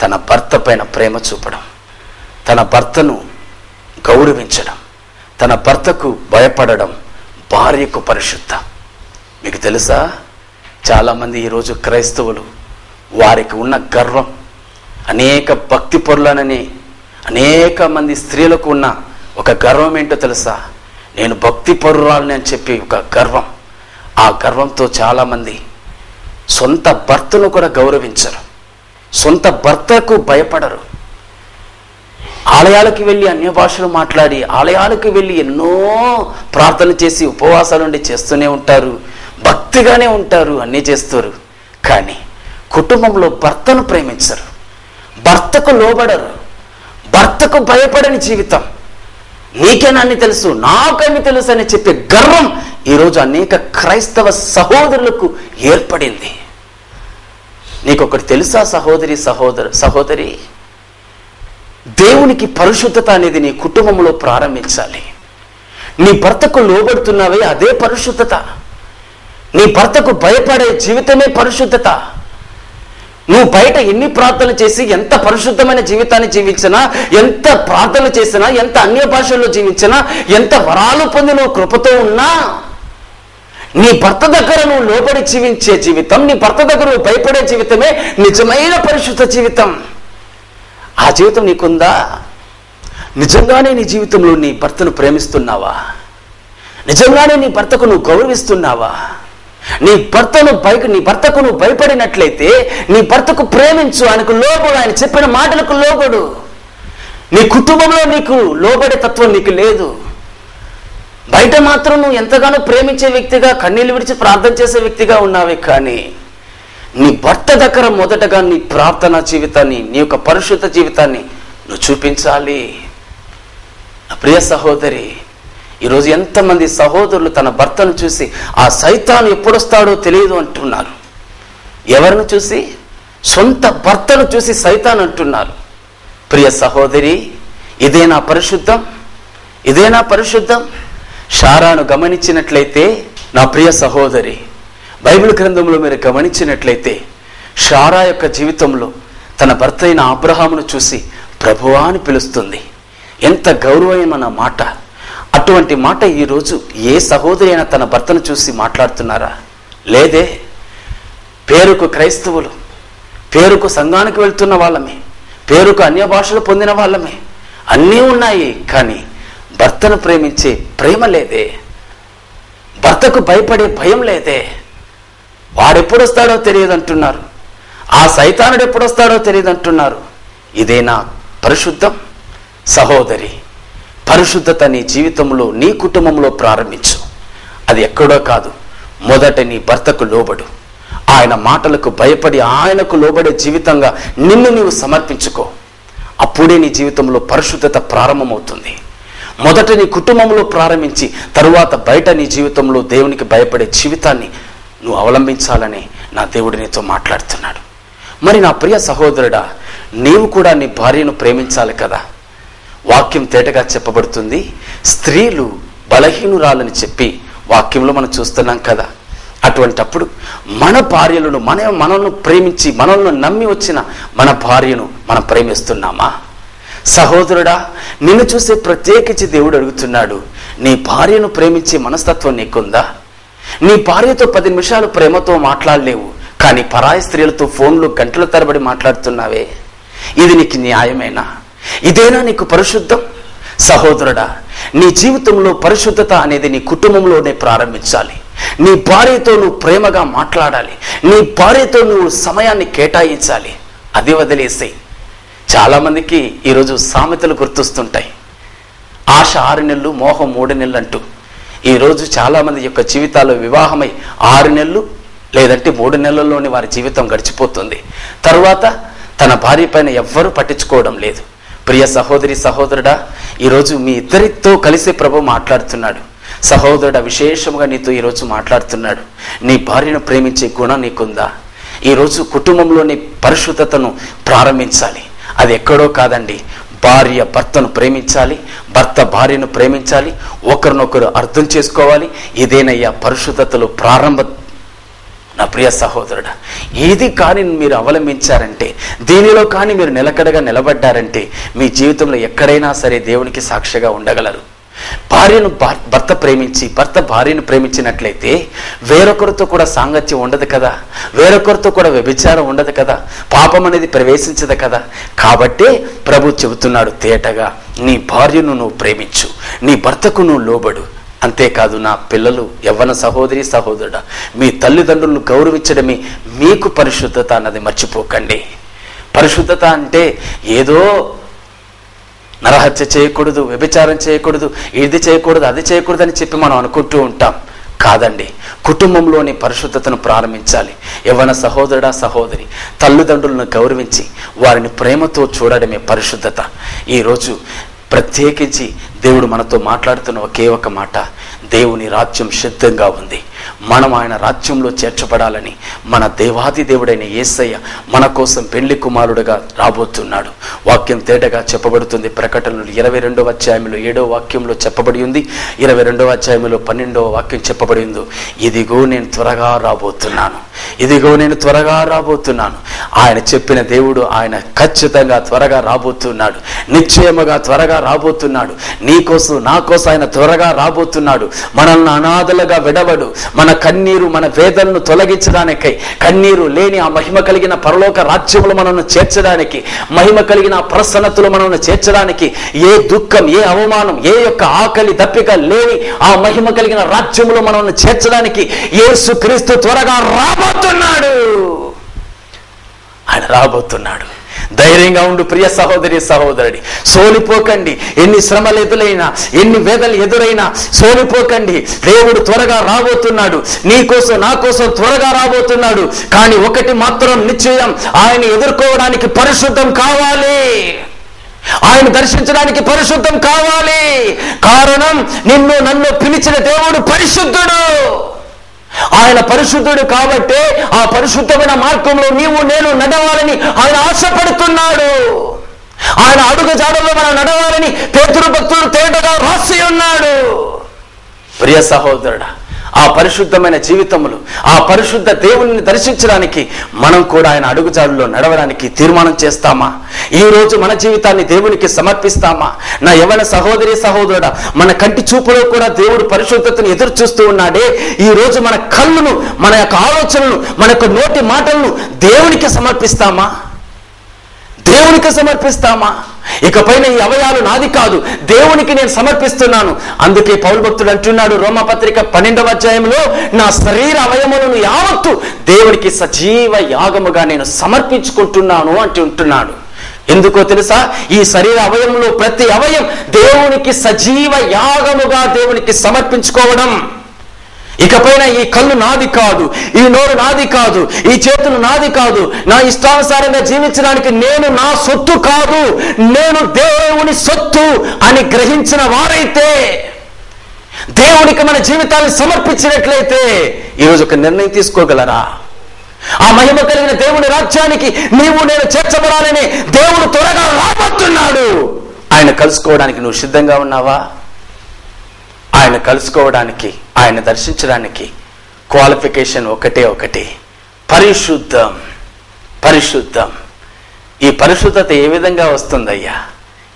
A: తన భర్త పైన ప్రేమ చూపడం, తన భర్తను గౌరవించడం, తన భర్తకు భయపడడం భార్యకు పరిశుద్ధం. మీకు తెలుసా, చాలామంది ఈరోజు క్రైస్తవులు, వారికి ఉన్న గర్వం, అనేక భక్తి పరులనని అనేక మంది స్త్రీలకు ఉన్న ఒక గర్వం ఏంటో తెలుసా? నేను భక్తి పరురాలని అని చెప్పి ఒక గర్వం. ఆ గర్వంతో చాలామంది సొంత భర్తను కూడా గౌరవించరు, సొంత భర్తకు భయపడరు. ఆలయాలకు వెళ్ళి అన్య భాషలు మాట్లాడి, ఆలయాలకు వెళ్ళి ఎన్నో ప్రార్థనలు చేసి ఉపవాసాలుండి చేస్తూనే ఉంటారు, భక్తిగానే ఉంటారు, అన్నీ చేస్తారు. కానీ కుటుంబంలో భర్తను ప్రేమించరు, భర్తకు లోబడరు, భర్తకు భయపడని జీవితం. నీకేనని తెలుసు, నాకని తెలుసు అని చెప్పే గర్వం ఈరోజు అనేక క్రైస్తవ సహోదరులకు ఏర్పడింది. నీకొకటి తెలుసా సహోదరి, సహోదరి, దేవునికి పరిశుద్ధత అనేది నీ కుటుంబంలో ప్రారంభించాలి. నీ భర్తకు లోబడుతున్నావే, అదే పరిశుద్ధత. నీ భర్తకు భయపడే జీవితమే పరిశుద్ధత. నువ్వు బయట ఎన్ని ప్రార్థనలు చేసి, ఎంత పరిశుద్ధమైన జీవితాన్ని జీవించినా, ఎంత ప్రార్థనలు చేసినా, ఎంత అన్య భాషల్లో జీవించినా, ఎంత వరాలు పొంది నువ్వు కృపతో ఉన్నా, నీ భర్త దగ్గర నువ్వు లోబడి జీవించే జీవితం, నీ భర్త దగ్గర నువ్వు భయపడే జీవితమే నిజమైన పరిశుద్ధ జీవితం. ఆ జీవితం నీకుందా? నిజంగానే నీ జీవితంలో నీ భర్తను ప్రేమిస్తున్నావా? నిజంగానే నీ భర్తకు నువ్వు గౌరవిస్తున్నావా? నీ భర్తకు నువ్వు భయపడినట్లయితే నీ భర్తకు ప్రేమించు, ఆయనకు లోబడు, ఆయన చెప్పిన మాటలకు లోబడు. నీ కుటుంబంలో నీకు లోబడే తత్వం నీకు లేదు. బయట మాత్రం నువ్వు ఎంతగానో ప్రేమించే వ్యక్తిగా, కన్నీళ్ళు విడిచి ప్రార్థన చేసే వ్యక్తిగా ఉన్నావే, కానీ నీ భర్త దగ్గర మొదటగా నీ ప్రార్థనా జీవితాన్ని, నీ యొక్క పరిశుద్ధ జీవితాన్ని నువ్వు చూపించాలి. ప్రియ సహోదరి, ఈరోజు ఎంతమంది సహోదరులు తన భర్తను చూసి ఆ సైతాను ఎప్పుడొస్తాడో తెలియదు అంటున్నారు. ఎవరిని చూసి? సొంత భర్తను చూసి సైతాన్ అంటున్నారు. ప్రియ సహోదరి, ఇదేనా పరిశుద్ధం? ఇదేనా పరిశుద్ధం? శారాను గమనించినట్లయితే, నా ప్రియ సహోదరి, బైబిల్ గ్రంథంలో మీరు గమనించినట్లయితే శారా యొక్క జీవితంలో తన భర్త అయిన అబ్రహామును చూసి ప్రభువా అని పిలుస్తుంది. ఎంత గౌరవమైన మాట! అటువంటి మాట ఈరోజు ఏ సహోదరి అయినా తన భర్తను చూసి మాట్లాడుతున్నారా? లేదే. పేరుకు క్రైస్తవులు, పేరుకు సంఘానికి వెళ్తున్న వాళ్ళమే, పేరుకు అన్య భాషలు పొందిన వాళ్ళమే, అన్నీ ఉన్నాయి. కానీ భర్తను ప్రేమించే ప్రేమ లేదే. భర్తకు భయపడే భయం లేదే. వాడెప్పుడొస్తాడో తెలియదు అంటున్నారు. ఆ సైతానుడు ఎప్పుడొస్తాడో తెలియదు అంటున్నారు. ఇదేనా పరిశుద్ధం? సహోదరి, పరిశుద్ధత నీ జీవితంలో, నీ కుటుంబంలో ప్రారంభించు. అది ఎక్కడో కాదు, మొదట నీ భర్తకు లోబడు. ఆయన మాటలకు భయపడి ఆయనకు లోబడే జీవితంగా నిన్ను నీవు సమర్పించుకో. అప్పుడే నీ జీవితంలో పరిశుద్ధత ప్రారంభమవుతుంది. మొదట నీ కుటుంబంలో ప్రారంభించి తరువాత బయట నీ జీవితంలో దేవునికి భయపడే జీవితాన్ని నువ్వు అవలంబించాలని నా దేవుడు నీతో మాట్లాడుతున్నాడు. మరి నా ప్రియ సహోదరుడా, నీవు కూడా నీ భార్యను ప్రేమించాలి కదా. వాక్యం తేటగా చెప్పబడుతుంది, స్త్రీలు బలహీనురాలని చెప్పి వాక్యంలో మనం చూస్తున్నాం కదా. అటువంటప్పుడు మన భార్యలను మనల్ని ప్రేమించి మనల్ని నమ్మి వచ్చిన మన భార్యను మనం ప్రేమిస్తున్నామా? సహోదరుడా, నిన్ను చూసే ప్రత్యేకించి దేవుడు అడుగుతున్నాడు, నీ భార్యను ప్రేమించే మనస్తత్వం నీకుందా? నీ భార్యతో 10 నిమిషాలు ప్రేమతో మాట్లాడలేవు, కానీ పరాయి స్త్రీలతో ఫోన్లు గంటల తరబడి మాట్లాడుతున్నావే. ఇది నీకు న్యాయమేనా? ఇదేనా నీకు పరిశుద్ధం? సహోదరుడా, నీ జీవితంలో పరిశుద్ధత అనేది నీ కుటుంబంలోనే ప్రారంభించాలి. నీ భార్యతో నువ్వు ప్రేమగా మాట్లాడాలి. నీ భార్యతో నువ్వు సమయాన్ని కేటాయించాలి. అది వదిలేసి చాలామందికి ఈరోజు సామెతలు గుర్తొస్తుంటాయి. ఆశ 6 నెలలు, మోహం 3 నెలలు అంటూ ఈరోజు చాలామంది యొక్క జీవితాల్లో వివాహమై 6 నెలలు లేదంటే 3 నెలల్లోనే వారి జీవితం గడిచిపోతుంది. తరువాత తన భార్య పైన ఎవ్వరూ పట్టించుకోవడం లేదు. ప్రియ సహోదరి, సహోదరుడా, ఈరోజు మీ ఇద్దరితో కలిసి ప్రభు మాట్లాడుతున్నాడు. సహోదరుడా, విశేషంగా నీతో ఈరోజు మాట్లాడుతున్నాడు. నీ భార్యను ప్రేమించే గుణం నీకుందా? ఈరోజు కుటుంబంలోని పరిశుద్ధతను ప్రారంభించాలి. అది ఎక్కడో కాదండి, భార్య భర్తను ప్రేమించాలి, భర్త భార్యను ప్రేమించాలి, ఒకరినొకరు అర్థం చేసుకోవాలి. ఇదేనయ్యా పరిశుద్ధతలో ప్రారంభం. నా ప్రియ సహోదరుడా, ఇది కానీ మీరు అవలంబించారంటే, దీనిలో కానీ మీరు నిలకడగా నిలబడ్డారంటే మీ జీవితంలో ఎక్కడైనా సరే దేవునికి సాక్షిగా ఉండగలరు. భార్యను భర్త ప్రేమించి భర్త భార్యను ప్రేమించినట్లయితే వేరొకరితో కూడా సాంగత్యం ఉండదు కదా, వేరొకరితో కూడా వ్యభిచారం ఉండదు కదా, పాపం అనేది ప్రవేశించదు కదా. కాబట్టే ప్రభు చెబుతున్నాడు తేటగా, నీ భార్యను నువ్వు ప్రేమించు, నీ భర్తకు నువ్వు లోబడు. అంతేకాదు నా పిల్లలు, యవ్వన సహోదరి సహోదరుడా, మీ తల్లిదండ్రులను గౌరవించడమే మీకు పరిశుద్ధత అన్నది మర్చిపోకండి. పరిశుద్ధత అంటే ఏదో నరహత్య చేయకూడదు, వ్యభిచారం చేయకూడదు, ఇది చేయకూడదు, అది చేయకూడదు అని చెప్పి మనం అనుకుంటూ ఉంటాం. కాదండి, కుటుంబంలోని పరిశుద్ధతను ప్రారంభించాలి. యవ్వన సహోదరుడా సహోదరి, తల్లిదండ్రులను గౌరవించి వారిని ప్రేమతో చూడడమే పరిశుద్ధత. ఈరోజు ప్రత్యేకించి దేవుడు మనతో మాట్లాడుతున్న ఒకే ఒక మాట, దేవుని రాజ్యం సిద్ధంగా ఉంది. మనం ఆయన రాజ్యంలో చేర్చబడాలని మన దేవాది దేవుడైన యేసయ్య మన కోసం పెళ్లి కుమారుడుగా రాబోతున్నాడు. వాక్యం తేటగా చెప్పబడుతుంది. ప్రకటనలు 22వ అధ్యాయంలో 7వ వాక్యంలో చెప్పబడి ఉంది. 22వ అధ్యాయంలో 12వ వాక్యం చెప్పబడి ఉంది. ఇదిగో నేను త్వరగా రాబోతున్నాను, ఇదిగో నేను త్వరగా రాబోతున్నాను. ఆయన చెప్పిన దేవుడు ఆయన ఖచ్చితంగా త్వరగా రాబోతున్నాడు, నిశ్చయముగా త్వరగా రాబోతున్నాడు. నీ కోసం నా కోసం ఆయన త్వరగా రాబోతున్నాడు. మనల్ని అనాథలుగా విడవడు, మన కన్నీరు మన వేదనను తొలగించడానికై, కన్నీరు లేని ఆ మహిమ కలిగిన పరలోక రాజ్యములు మనల్ని చేర్చడానికి, మహిమ కలిగిన ప్రసన్నతలు మనల్ని చేర్చడానికి, ఏ దుఃఖం ఏ అవమానం ఏ యొక్క ఆకలి దప్పిక లేని ఆ మహిమ కలిగిన రాజ్యములు మనల్ని చేర్చడానికి యేసుక్రీస్తు త్వరగా రాబోతున్నాడు. ఆయన రాబోతున్నాడు. ధైర్యంగా ఉండు ప్రియ సహోదరి సహోదరుడి, సోలిపోకండి. ఎన్ని శ్రమలు ఎదురైనా, ఎన్ని వేదనలు ఎదురైనా సోలిపోకండి. దేవుడు త్వరగా రాబోతున్నాడు, నీ కోసం నా కోసం త్వరగా రాబోతున్నాడు. కానీ ఒకటి మాత్రం నిశ్చయం, ఆయన ఎదుర్కోవడానికి పరిశుద్ధం కావాలి. ఆయన దర్శించడానికి పరిశుద్ధం కావాలి. కారణం, నిన్ను నన్ను పిలిచిన దేవుడు పరిశుద్ధుడు. ఆయన పరిశుద్ధుడు కాబట్టే ఆ పరిశుద్ధమైన మార్గంలో నీవు నేను నడవాలని ఆయన ఆశపడుతున్నాడు. ఆయన అడుగు జాడల్లో మనం నడవాలని పేతురు భక్తుడు తేటగా రాసి ఉన్నాడు. ప్రియ సహోదరుడా, ఆ పరిశుద్ధమైన జీవితములు, ఆ పరిశుద్ధ దేవుని దర్శించడానికి మనం కూడా ఆయన అడుగుజాడుల్లో నడవడానికి తీర్మానం చేస్తామా? ఈ రోజు మన జీవితాన్ని దేవునికి సమర్పిస్తామా? నా యవ్వన సహోదరి సహోదరుడా, మన కంటి చూపులో కూడా దేవుడు పరిశుద్ధతను ఎదురు చూస్తూ ఉన్నాడే. ఈ రోజు మన కళ్ళును, మన యొక్క ఆలోచనలు, మన యొక్క నోటి మాటలను దేవునికి సమర్పిస్తామా? దేవునికి సమర్పిస్తామా? ఇకపైన ఈ అవయాలు నాది కాదు, దేవునికి నేను సమర్పిస్తున్నాను. అందుకే పౌలు భక్తుడు అంటున్నాడు రోమాపత్రిక 12వ అధ్యాయంలో, నా శరీర అవయములను యావత్తు దేవునికి సజీవ యాగముగా నేను సమర్పించుకుంటున్నాను అంటున్నాడు. ఎందుకో తెలుసా? ఈ శరీర అవయవంలో ప్రతి అవయం దేవునికి సజీవ యాగముగా దేవునికి సమర్పించుకోవడం. ఇకపైన ఈ కళ్ళు నాది కాదు, ఈ నోరు నాది కాదు, ఈ చేతులు నాది కాదు, నా ఇష్టానుసారంగా జీవించడానికి నేను నా సొత్తు కాదు, నేను దేవుని సొత్తు అని గ్రహించిన వారైతే, దేవునికి మన జీవితాన్ని సమర్పించినట్లయితే ఈరోజు ఒక నిర్ణయం తీసుకోగలరా? ఆ మహిమ కలిగిన దేవుని రాజ్యానికి నీవు నేను చేర్చబడాలని దేవుడు త్వరగా రాబోతున్నాడు. ఆయన కలుసుకోవడానికి నువ్వు సిద్ధంగా ఉన్నావా? ఆయన కలుసుకోవడానికి, ఆయన దర్శించడానికి క్వాలిఫికేషన్ ఒకటి, పరిశుద్ధం. పరిశుద్ధం. ఈ పరిశుద్ధత ఏ విధంగా వస్తుందయ్యా?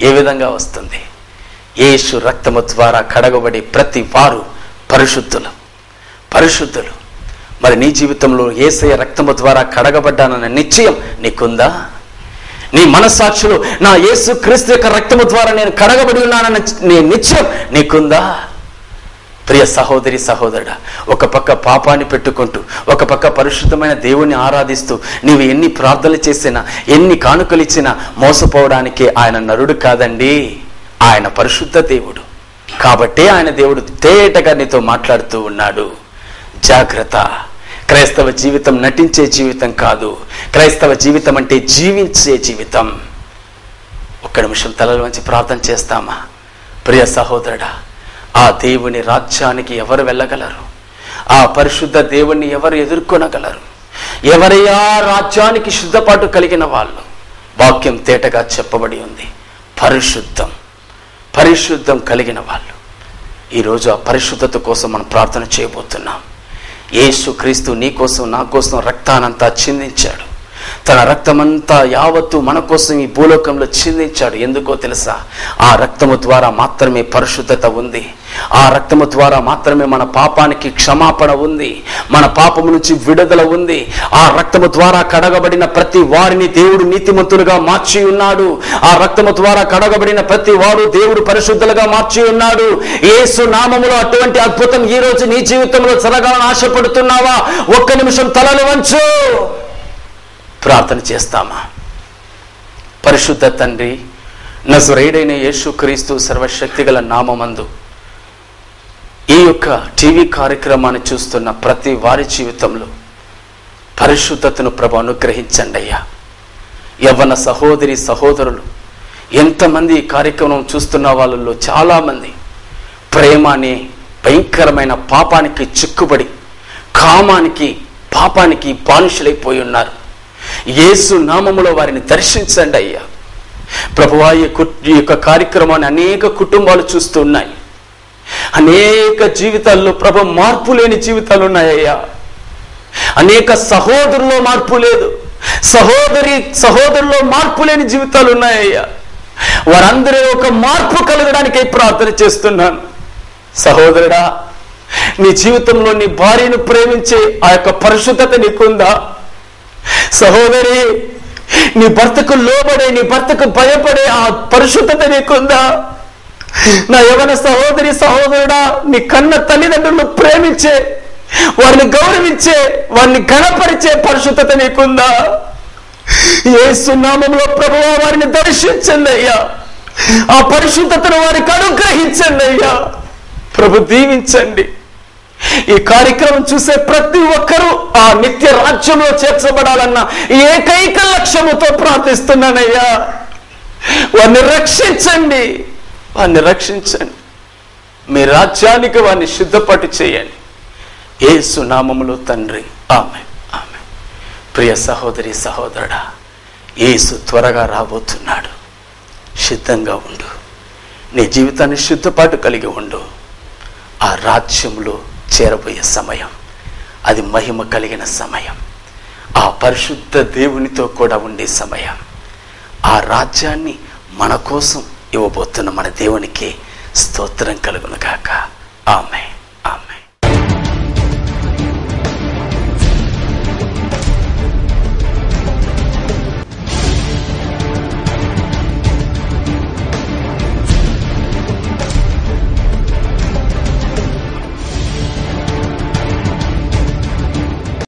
A: ఏ విధంగా వస్తుంది? యేసు రక్తము ద్వారా కడగబడి ప్రతి వారు పరిశుద్ధులు. పరిశుద్ధులు. మరి నీ జీవితంలో యేసయ్య రక్తము ద్వారా కడగబడ్డానన్న నిశ్చయం నీకుందా? నీ మనస్సాక్షిలో నా యేసు క్రీస్తు యొక్క రక్తము ద్వారా నేను కడగబడి ఉన్నానన్న నీ నిశ్చయం నీకుందా? ప్రియ సహోదరి సహోదరుడా, ఒక పక్క పాపాన్ని పెట్టుకుంటూ, ఒక పక్క పరిశుద్ధమైన దేవుణ్ణి ఆరాధిస్తూ నీవు ఎన్ని ప్రార్థనలు చేసినా, ఎన్ని కానుకలు ఇచ్చినా మోసపోవడానికి ఆయన నరుడు కాదండి, ఆయన పరిశుద్ధ దేవుడు. కాబట్టే ఆయన దేవుడు తేటగా నీతో మాట్లాడుతూ ఉన్నాడు. జాగ్రత్త. క్రైస్తవ జీవితం నటించే జీవితం కాదు. క్రైస్తవ జీవితం అంటే జీవించే జీవితం. ఒక్క నిమిషం తలల వంచి ప్రార్థన చేస్తామా? ప్రియ సహోదరుడా, ఆ దేవుని రాజ్యానికి ఎవరు వెళ్ళగలరు? ఆ పరిశుద్ధ దేవుణ్ణి ఎవరు ఎదుర్కొనగలరు? ఎవరయ్యా రాజ్యానికి శుద్ధపాటు కలిగిన వాళ్ళు? వాక్యం తేటగా చెప్పబడి ఉంది, పరిశుద్ధం. పరిశుద్ధం కలిగిన వాళ్ళు. ఈరోజు ఆ పరిశుద్ధత కోసం మనం ప్రార్థన చేయబోతున్నాం. యేసు క్రీస్తు నీ కోసం నా కోసం రక్తానంతా చిందించాడు. తన రక్తమంతా యావత్తు మన కోసం ఈ భూలోకంలో చిందించాడు. ఎందుకో తెలుసా? ఆ రక్తము ద్వారా మాత్రమే పరిశుద్ధత ఉంది. ఆ రక్తము ద్వారా మాత్రమే మన పాపానికి క్షమాపణ ఉంది, మన పాపము నుంచి విడుదల ఉంది. ఆ రక్తము ద్వారా కడగబడిన ప్రతి వారిని దేవుడు నీతిమంతులుగా మార్చి ఉన్నాడు. ఆ రక్తము ద్వారా కడగబడిన ప్రతి వారు దేవుడు పరిశుద్ధులుగా మార్చి ఉన్నాడు. యేసు నామములో అటువంటి అద్భుతం ఈ రోజు నీ జీవితంలో జరగాలని ఆశపడుతున్నావా? ఒక్క నిమిషం తలలు వంచు, ప్రార్థన చేస్తామా? పరిశుద్ధ తండ్రి, నజరేయుడైన యేసు క్రీస్తు సర్వశక్తిగల నామమందు ఈ యొక్క టీవీ కార్యక్రమాన్ని చూస్తున్న ప్రతి వారి జీవితంలో పరిశుద్ధతను ప్రభు అనుగ్రహించండి అయ్యా. యవ్వన సహోదరి సహోదరులు ఎంతమంది ఈ కార్యక్రమం చూస్తున్న వాళ్ళలో చాలామంది ప్రేమ అనే భయంకరమైన పాపానికి చిక్కుబడి, కామానికి పాపానికి బానిసలైపోయి ఉన్నారు. యేసు నామములో వారిని దర్శించండి అయ్యా. ప్రభువా, ఈ యొక్క కార్యక్రమాన్ని అనేక కుటుంబాలు చూస్తూ ఉన్నాయి. అనేక జీవితాల్లో ప్రభు మార్పు లేని జీవితాలు ఉన్నాయ్యా. అనేక సహోదరుల్లో మార్పు లేదు, సహోదరుల్లో మార్పు లేని జీవితాలు ఉన్నాయ్యా. వారందరూ ఒక మార్పు కలగడానికై ప్రార్థన చేస్తున్నాను. సహోదరుడా, నీ జీవితంలో నీ భార్యను ప్రేమించే ఆ యొక్క పరిశుద్ధత నీకుందా? సహోదరి, నీ భర్తకు లోబడే, నీ భర్తకు భయపడే ఆ పరిశుద్ధత నీకుందా? నా యవ్వన సహోదరి సహోదరుడా, నీ కన్న తల్లిదండ్రులను ప్రేమించే, వారిని గౌరవించే, వారిని ఘనపరిచే పరిశుద్ధత నీకుందా? యేసు నామములో ప్రభువా వారిని దర్శించండి అయ్యా. ఆ పరిశుద్ధతను వారికి అనుగ్రహించండి అయ్యా. ప్రభు దీవించండి. ఈ కార్యక్రమం చూసే ప్రతి ఒక్కరూ ఆ నిత్య రాజ్యంలో చేర్చబడాలన్న ఏకైక లక్ష్యముతో ప్రార్థిస్తున్నానయ్యా. వారిని రక్షించండి, వారిని రక్షించండి. మీ రాజ్యానికి వారిని సిద్ధపాటు చేయండి. యేసు నామములో తండ్రి, ఆమేన్, ఆమేన్. ప్రియ సహోదరి సహోదరుడా, యేసు త్వరగా రాబోతున్నాడు. సిద్ధంగా ఉండు. నీ జీవితాన్ని సిద్ధపాటు కలిగి ఉండు. ఆ రాజ్యంలో చేరబోయే సమయం, అది మహిమ కలిగిన సమయం, ఆ పరిశుద్ధ దేవునితో కూడా ఉండే సమయం. ఆ రాజ్యాన్ని మన కోసం ఇవ్వబోతున్న మన దేవునికి స్తోత్రం కలుగును గాక. ఆమేన్.